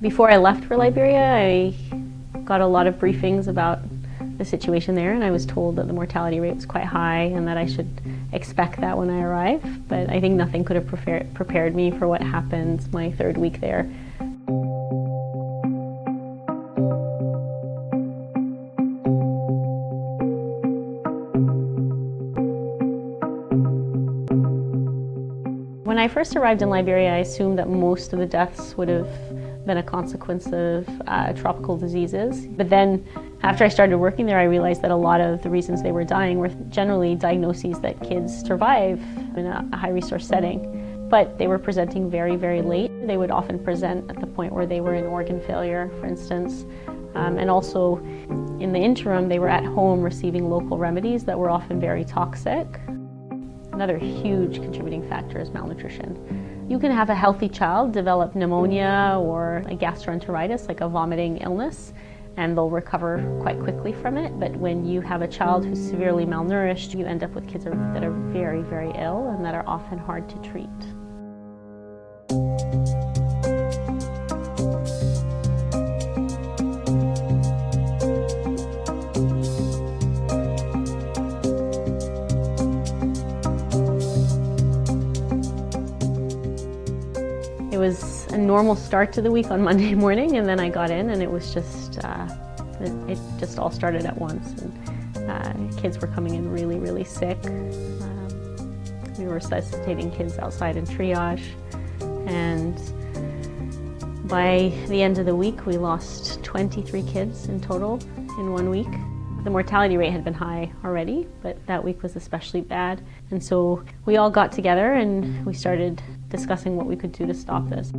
Before I left for Liberia, I got a lot of briefings about the situation there, and I was told that the mortality rate was quite high and that I should expect that when I arrive. But I think nothing could have prepared me for what happened my third week there. When I first arrived in Liberia, I assumed that most of the deaths would have been a consequence of tropical diseases. But then after I started working there, I realized that a lot of the reasons they were dying were generally diagnoses that kids survive in a high-resource setting. But they were presenting very, very late. They would often present at the point where they were in organ failure, for instance. And also, in the interim, they were at home receiving local remedies that were often very toxic. Another huge contributing factor is malnutrition. You can have a healthy child develop pneumonia or a gastroenteritis, like a vomiting illness, and they'll recover quite quickly from it. But when you have a child who's severely malnourished, you end up with kids that are very, very ill and that are often hard to treat. It was a normal start to the week on Monday morning, and then I got in and it was just, it just all started at once. And kids were coming in really, really sick. We were resuscitating kids outside in triage, and by the end of the week we lost 23 kids in total in 1 week. The mortality rate had been high already, but that week was especially bad. And so we all got together and we started discussing what we could do to stop this.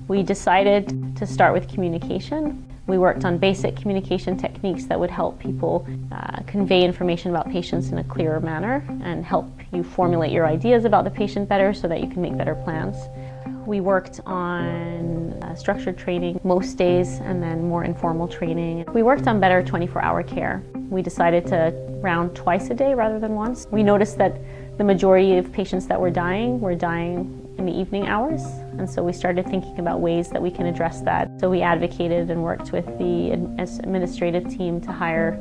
We decided to start with communication. We worked on basic communication techniques that would help people convey information about patients in a clearer manner and help you formulate your ideas about the patient better so that you can make better plans. We worked on structured training most days and then more informal training. We worked on better 24-hour care. We decided to round twice a day rather than once. We noticed that the majority of patients that were dying in the evening hours, and so we started thinking about ways that we can address that. So we advocated and worked with the administrative team to hire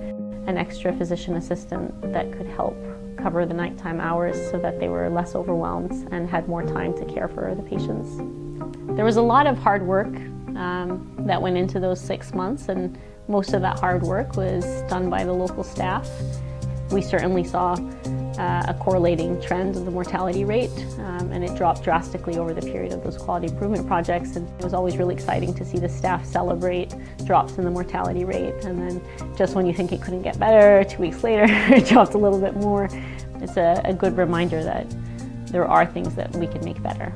an extra physician assistant that could help cover the nighttime hours so that they were less overwhelmed and had more time to care for the patients. There was a lot of hard work that went into those 6 months, and most of that hard work was done by the local staff. We certainly saw a correlating trend of the mortality rate, and it dropped drastically over the period of those quality improvement projects, and it was always really exciting to see the staff celebrate drops in the mortality rate, and then just when you think it couldn't get better, 2 weeks later it dropped a little bit more. It's a good reminder that there are things that we can make better.